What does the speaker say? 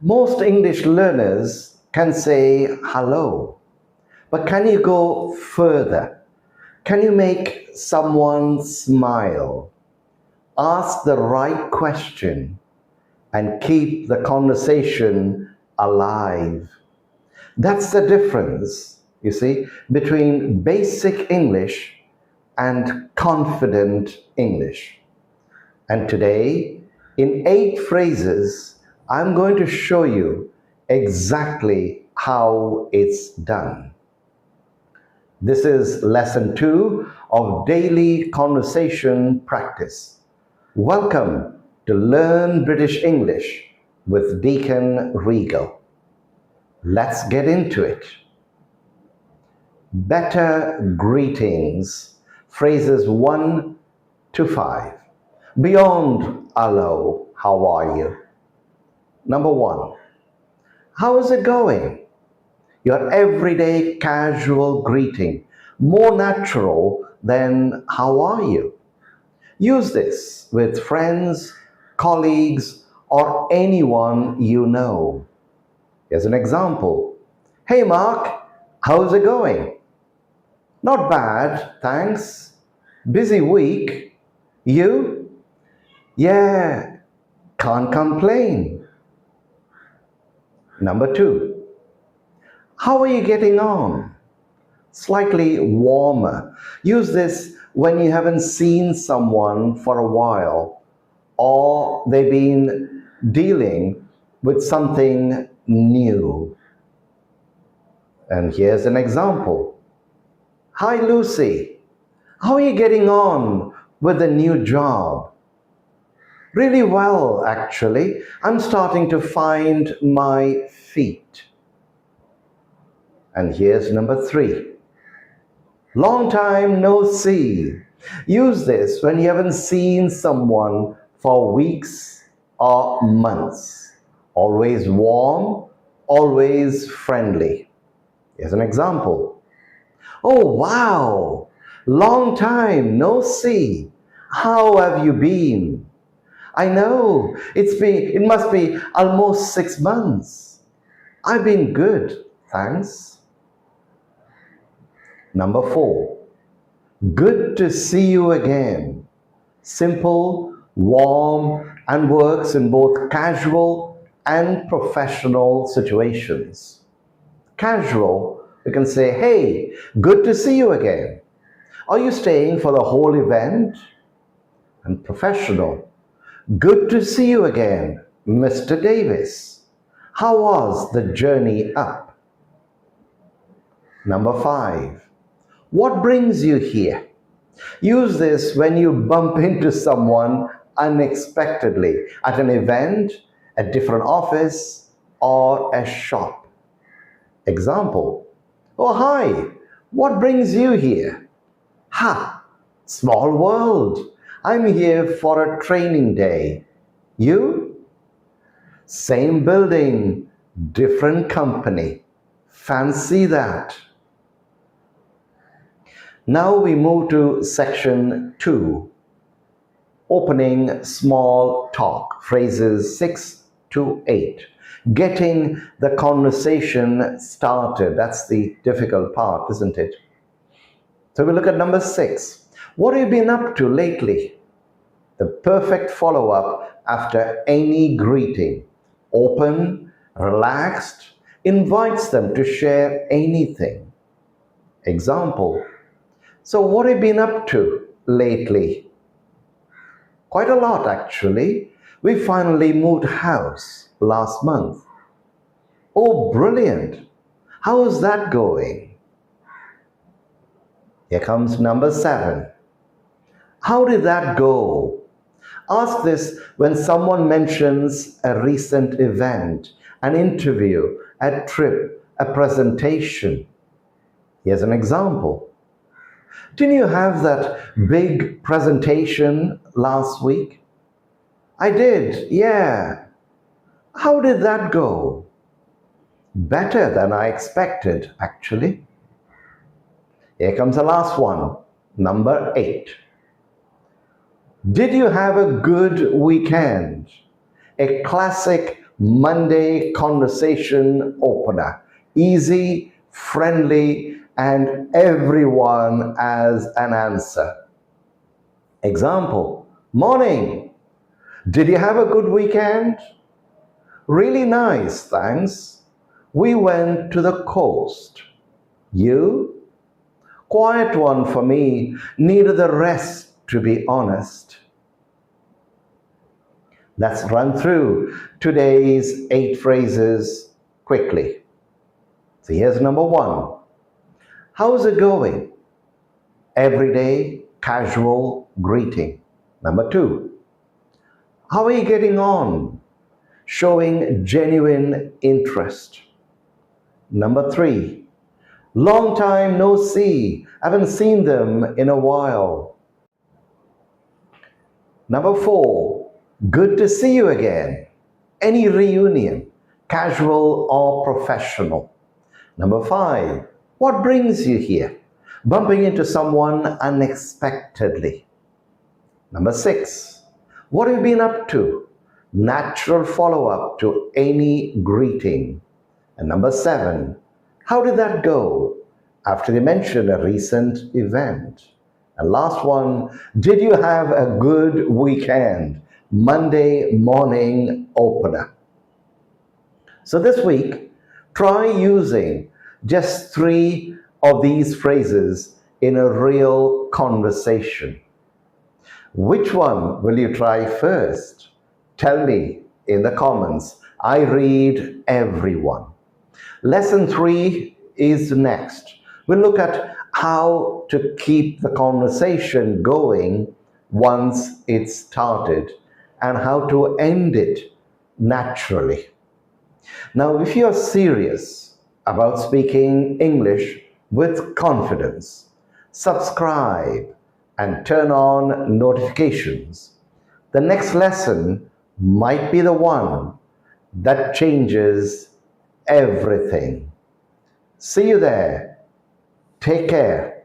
Most English learners can say hello, but can you go further? Can you make someone smile, ask the right question, and keep the conversation alive? That's the difference, you see, between basic English and confident English. And today, in 8 phrases, I'm going to show you exactly how it's done. This is lesson 2 of daily conversation practice. Welcome to Learn British English with Deacon Regal. Let's get into it. Better greetings, phrases 1 to 5. Beyond hello, how are you? Number 1, how is it going? Your everyday casual greeting, more natural than how are you? Use this with friends, colleagues, or anyone you know. Here's an example. Hey Mark, how's it going? Not bad, thanks. Busy week. You? Yeah, can't complain. Number 2, how are you getting on? Slightly warmer. Use this when you haven't seen someone for a while or they've been dealing with something new. And here's an example. Hi Lucy, how are you getting on with the new job? Really well, actually. I'm starting to find my feet. And here's number 3. Long time no see. Use this when you haven't seen someone for weeks or months. Always warm, always friendly. Here's an example. Oh, wow. Long time no see. How have you been? I know, it must be almost 6 months. I've been good, thanks. Number 4, good to see you again. Simple, warm, and works in both casual and professional situations. Casual, you can say, hey, good to see you again. Are you staying for the whole event? And professional, good to see you again, Mr. Davis. How was the journey up? Number 5, what brings you here? Use this when you bump into someone unexpectedly at an event, a different office, or a shop. Example, oh hi, what brings you here? Ha, small world. I'm here for a training day. You? Same building, different company. Fancy that. Now we move to section 2, opening small talk, phrases 6 to 8. Getting the conversation started. That's the difficult part, isn't it? So we look at number 6. What have you been up to lately? The perfect follow-up after any greeting. Open, relaxed, invites them to share anything. Example, so what have you been up to lately? Quite a lot, actually. We finally moved house last month. Oh, brilliant. How is that going? Here comes number 7. How did that go? Ask this when someone mentions a recent event, an interview, a trip, a presentation. Here's an example. Didn't you have that big presentation last week? I did, yeah. How did that go? Better than I expected, actually. Here comes the last one, number 8. Did you have a good weekend? A classic Monday conversation opener. Easy, friendly, and everyone has an answer. Example, morning. Did you have a good weekend? Really nice, thanks. We went to the coast. You? Quiet one for me. Needed the rest, to be honest. Let's run through today's 8 phrases quickly. So here's number 1. How's it going? Everyday, casual greeting. Number 2. How are you getting on? Showing genuine interest. Number 3. Long time no see. Haven't seen them in a while. Number 4. Good to see you again. Any reunion, casual or professional. Number 5. What brings you here? Bumping into someone unexpectedly. Number 6. What have you been up to? Natural follow-up to any greeting. And number 7. How did that go? After you mention a recent event. And last one, did you have a good weekend? Monday morning opener. So this week, try using just 3 of these phrases in a real conversation. Which one will you try first? Tell me in the comments. I read everyone. Lesson 3 is next. We'll look at how to keep the conversation going once it's started and how to end it naturally. Now, if you're serious about speaking English with confidence, subscribe and turn on notifications. The next lesson might be the one that changes everything. See you there. Take care.